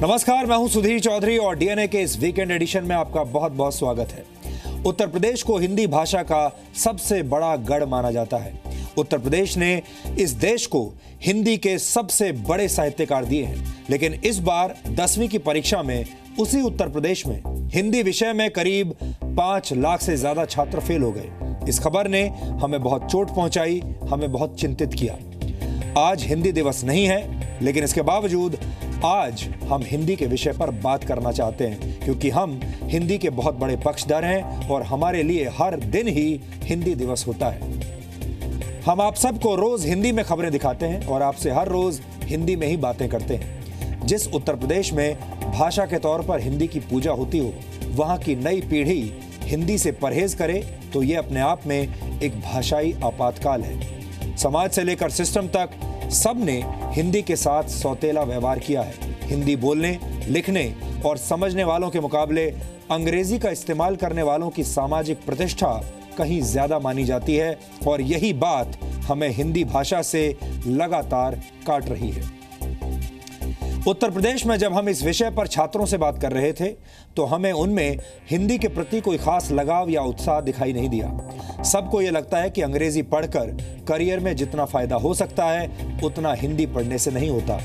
नमस्कार, मैं हूं सुधीर चौधरी और डीएनए के इस वीकेंड एडिशन में आपका बहुत बहुत स्वागत है। उत्तर प्रदेश को हिंदी भाषा का सबसे बड़ा गढ़ माना जाता है। उत्तर प्रदेश ने इस देश को हिंदी के सबसे बड़े साहित्यकार दिए हैं, लेकिन इस बार 10वीं की परीक्षा में उसी उत्तर प्रदेश में हिंदी विषय में करीब 5 लाख से ज्यादा छात्र फेल हो गए। इस खबर ने हमें बहुत चोट पहुंचाई, हमें बहुत चिंतित किया। आज हिंदी दिवस नहीं है, लेकिन इसके बावजूद आज हम हिंदी के विषय पर बात करना चाहते हैं, क्योंकि हम हिंदी के बहुत बड़े पक्षधर हैं और हमारे लिए हर दिन ही हिंदी दिवस होता है। हम आप सबको रोज हिंदी में खबरें दिखाते हैं और आपसे हर रोज हिंदी में ही बातें करते हैं। जिस उत्तर प्रदेश में भाषा के तौर पर हिंदी की पूजा होती हो, वहां की नई पीढ़ी हिंदी से परहेज करे तो ये अपने आप में एक भाषाई आपातकाल है। समाज से लेकर सिस्टम तक सबने हिंदी के साथ सौतेला व्यवहार किया है। हिंदी बोलने, लिखने और समझने वालों के मुकाबले अंग्रेजी का इस्तेमाल करने वालों की सामाजिक प्रतिष्ठा कहीं ज्यादा मानी जाती है और यही बात हमें हिंदी भाषा से लगातार काट रही है। उत्तर प्रदेश में जब हम इस विषय पर छात्रों से बात कर रहे थे तो हमें उनमें हिंदी के प्रति कोई खास लगाव या उत्साह दिखाई नहीं दिया। सबको ये लगता है कि अंग्रेजी पढ़कर करियर में जितना फायदा हो सकता है उतना हिंदी पढ़ने से नहीं होता।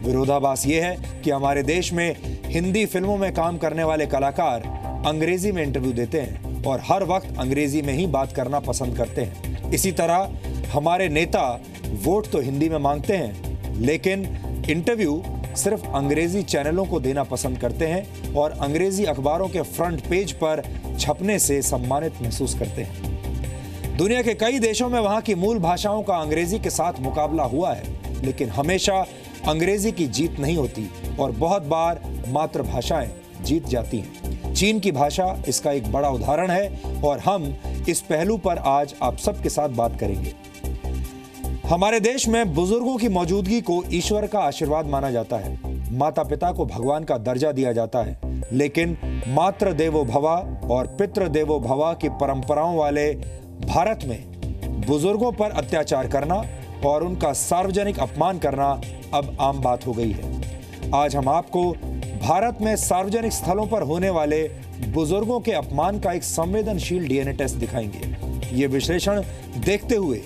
विरोधाभास ये है कि हमारे देश में हिंदी फिल्मों में काम करने वाले कलाकार अंग्रेजी में इंटरव्यू देते हैं और हर वक्त अंग्रेजी में ही बात करना पसंद करते हैं। इसी तरह हमारे नेता वोट तो हिंदी में मांगते हैं, लेकिन इंटरव्यू सिर्फ अंग्रेजी चैनलों को देना पसंद करते हैं और अंग्रेजी अखबारों के फ्रंट पेज पर छपने से सम्मानित महसूस करते हैं। दुनिया के कई देशों में वहां की मूल भाषाओं का अंग्रेजी के साथ मुकाबला हुआ है, लेकिन हमेशा अंग्रेजी की जीत नहीं होती और बहुत बार मातृभाषाएं जीत जाती हैं। चीन की भाषा इसका एक बड़ा उदाहरण है और हम इस पहलू पर आज आप सबके साथ बात करेंगे। हमारे देश में बुजुर्गों की मौजूदगी को ईश्वर का आशीर्वाद माना जाता है। माता पिता को भगवान का दर्जा दिया जाता है, लेकिन मातृ देवो भवा और पितृ देवो भवा की परंपराओं वाले भारत में बुजुर्गों पर अत्याचार करना और उनका सार्वजनिक अपमान करना अब आम बात हो गई है। आज हम आपको भारत में सार्वजनिक स्थलों पर होने वाले बुजुर्गों के अपमान का एक संवेदनशील डीएनए टेस्ट दिखाएंगे। ये विश्लेषण देखते हुए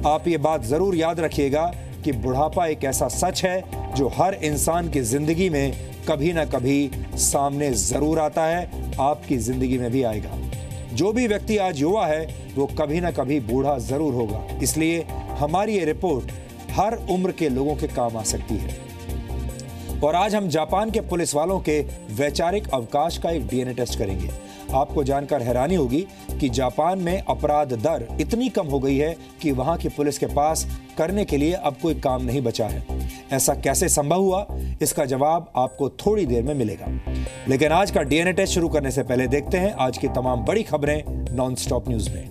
आप ये बात जरूर याद रखिएगा कि बुढ़ापा एक ऐसा सच है जो हर इंसान की जिंदगी में कभी ना कभी सामने जरूर आता है। आपकी जिंदगी में भी आएगा। जो भी व्यक्ति आज युवा है वो कभी ना कभी बूढ़ा जरूर होगा, इसलिए हमारी ये रिपोर्ट हर उम्र के लोगों के काम आ सकती है। और आज हम जापान के पुलिस वालों के वैचारिक अवकाश का एक डीएनए टेस्ट करेंगे। आपको जानकर हैरानी होगी कि जापान में अपराध दर इतनी कम हो गई है कि वहां की पुलिस के पास करने के लिए अब कोई काम नहीं बचा है। ऐसा कैसे संभव हुआ, इसका जवाब आपको थोड़ी देर में मिलेगा। लेकिन आज का डीएनए टेस्ट शुरू करने से पहले देखते हैं आज की तमाम बड़ी खबरें नॉन स्टॉप न्यूज में।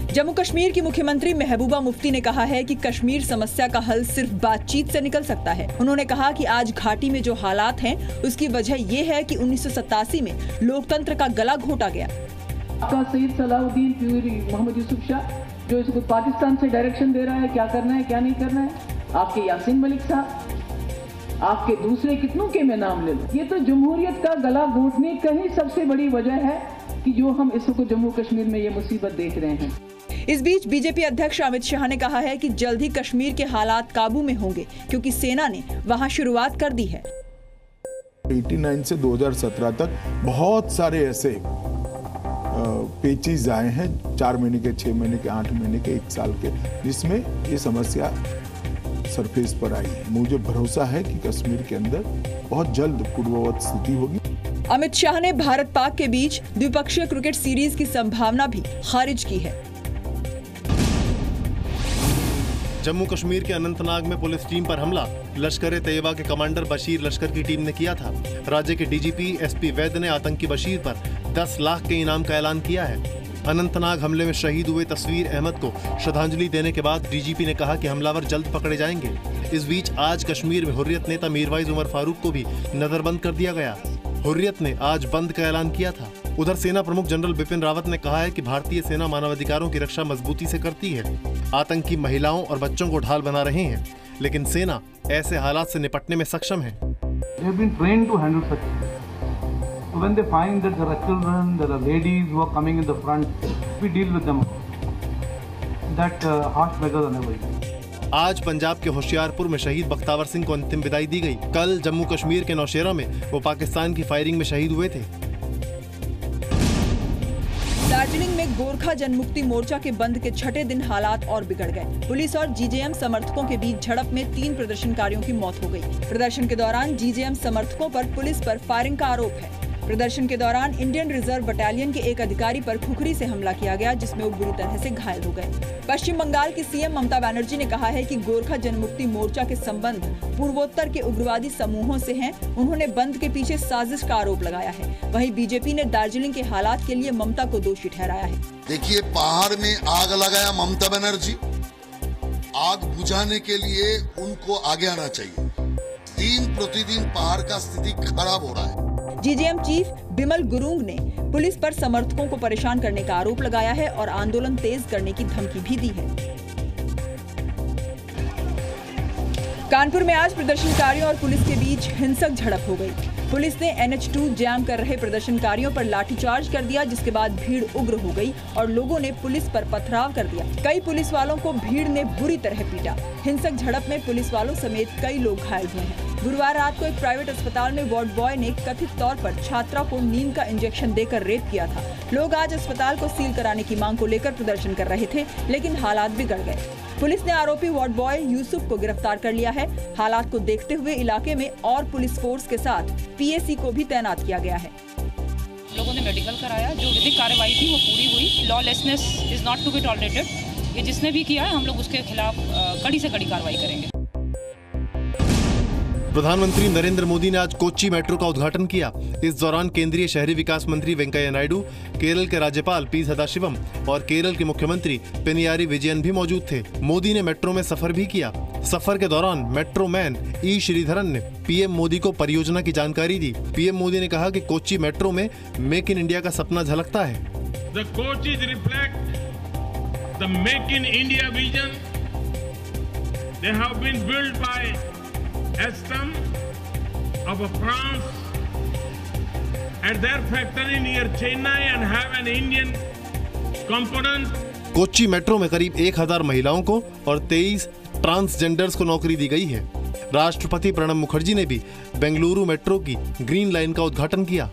जम्मू कश्मीर की मुख्यमंत्री महबूबा मुफ्ती ने कहा है कि कश्मीर समस्या का हल सिर्फ बातचीत से निकल सकता है। उन्होंने कहा कि आज घाटी में जो हालात हैं, उसकी वजह ये है कि 1987 में लोकतंत्र का गला घोटा गया। आपका सईद सलाउद्दीन प्यूरी मोहम्मद यूसुफ शाह जो इसको पाकिस्तान से डायरेक्शन दे रहा है, क्या करना है क्या नहीं करना है। आपके यासीन मलिक साहब, आपके दूसरे कितनों के मैं नाम ले लूं। ये तो जमहूरियत का गला घोटने का ही सबसे बड़ी वजह है कि जो हम इसको जम्मू कश्मीर में ये मुसीबत देख रहे हैं। इस बीच बीजेपी अध्यक्ष अमित शाह ने कहा है कि जल्द ही कश्मीर के हालात काबू में होंगे, क्योंकि सेना ने वहां शुरुआत कर दी है। 89 से 2017 तक बहुत सारे ऐसे पेचीज आए हैं, 4 महीने के, 6 महीने के, 8 महीने के, 1 साल के, जिसमें ये समस्या सरफेस पर आई है। मुझे भरोसा है कि कश्मीर के अंदर बहुत जल्द पूर्ववत स्थिति होगी। अमित शाह ने भारत पाक के बीच द्विपक्षीय क्रिकेट सीरीज की संभावना भी खारिज की है। जम्मू कश्मीर के अनंतनाग में पुलिस टीम पर हमला लश्कर-ए-तैयबा के कमांडर बशीर लश्कर की टीम ने किया था। राज्य के डीजीपी एसपी वैद ने आतंकी बशीर पर 10 लाख के इनाम का ऐलान किया है। अनंतनाग हमले में शहीद हुए तस्वीर अहमद को श्रद्धांजलि देने के बाद डीजीपी ने कहा कि हमलावर जल्द पकड़े जाएंगे। इस बीच आज कश्मीर में हुर्रियत नेता मीरवाइज उमर फारूक को भी नजरबंद कर दिया गया। हुर्रियत ने आज बंद का ऐलान किया था। उधर सेना प्रमुख जनरल बिपिन रावत ने कहा है कि भारतीय सेना मानवाधिकारों की रक्षा मजबूती से करती है। आतंकी महिलाओं और बच्चों को ढाल बना रहे हैं, लेकिन सेना ऐसे हालात से निपटने में सक्षम है। They have been trained to handle such things. So when they find that there are children, there are ladies who are coming in the front, we deal with them. That harsh measures are never used. आज पंजाब के होशियारपुर में शहीद बख्तावर सिंह को अंतिम विदाई दी गई। कल जम्मू कश्मीर के नौशेरा में वो पाकिस्तान की फायरिंग में शहीद हुए थे। दार्जिलिंग में गोरखा जनमुक्ति मोर्चा के बंद के छठे दिन हालात और बिगड़ गए। पुलिस और जीजेएम समर्थकों के बीच झड़प में 3 प्रदर्शनकारियों की मौत हो गई। प्रदर्शन के दौरान जीजेएम समर्थकों पर पुलिस पर फायरिंग का आरोप है। प्रदर्शन के दौरान इंडियन रिजर्व बटालियन के एक अधिकारी पर खुखरी से हमला किया गया, जिसमें वो बुरी तरह से घायल हो गए। पश्चिम बंगाल की सीएम ममता बनर्जी ने कहा है कि गोरखा जनमुक्ति मोर्चा के संबंध पूर्वोत्तर के उग्रवादी समूहों से हैं। उन्होंने बंद के पीछे साजिश का आरोप लगाया है। वहीं बीजेपी ने दार्जिलिंग के हालात के लिए ममता को दोषी ठहराया है। देखिए, पहाड़ में आग लगाया ममता बनर्जी, आग बुझाने के लिए उनको आगे आना चाहिए। दिन प्रतिदिन पहाड़ का स्थिति खराब हो रहा है। जीजेएम चीफ बिमल गुरुंग ने पुलिस पर समर्थकों को परेशान करने का आरोप लगाया है और आंदोलन तेज करने की धमकी भी दी है। कानपुर में आज प्रदर्शनकारियों और पुलिस के बीच हिंसक झड़प हो गई। पुलिस ने NH2 जैम कर रहे प्रदर्शनकारियों पर लाठीचार्ज कर दिया, जिसके बाद भीड़ उग्र हो गई और लोगों ने पुलिस पर पथराव कर दिया। कई पुलिस वालों को भीड़ ने बुरी तरह पीटा। हिंसक झड़प में पुलिस वालों समेत कई लोग घायल हुए हैं। गुरुवार रात को एक प्राइवेट अस्पताल में वार्ड बॉय ने कथित तौर पर छात्रा को नींद का इंजेक्शन देकर रेप किया था। लोग आज अस्पताल को सील कराने की मांग को लेकर प्रदर्शन कर रहे थे, लेकिन हालात बिगड़ गए। पुलिस ने आरोपी वार्ड बॉय यूसुफ को गिरफ्तार कर लिया है। हालात को देखते हुए इलाके में और पुलिस फोर्स के साथ PAC को भी तैनात किया गया है। लोगों ने मेडिकल कराया, जो विधिक कार्रवाई थी वो पूरी हुई। Lawlessness is not to be tolerated. ये जिसने भी किया है, हम लोग उसके खिलाफ कड़ी से कड़ी कार्रवाई करेंगे। प्रधानमंत्री नरेंद्र मोदी ने आज कोच्चि मेट्रो का उद्घाटन किया। इस दौरान केंद्रीय शहरी विकास मंत्री वेंकैया नायडू, केरल के राज्यपाल पी सदाशिवम और केरल के मुख्यमंत्री पिनियारी विजयन भी मौजूद थे। मोदी ने मेट्रो में सफर भी किया। सफर के दौरान मेट्रो मैन ई श्रीधरन ने पीएम मोदी को परियोजना की जानकारी दी। पीएम मोदी ने कहा कि कोच्चि मेट्रो में मेक इन इंडिया का सपना झलकता है। The coaches reflect the Make in India vision. They have been built by Alstom of France at their factory near Chennai and have an Indian component. Kochi metro में करीब 1000 महिलाओं को और 23 ट्रांसजेंडर्स को नौकरी दी गई है। राष्ट्रपति प्रणब मुखर्जी ने भी बेंगलुरु मेट्रो की ग्रीन लाइन का उद्घाटन किया।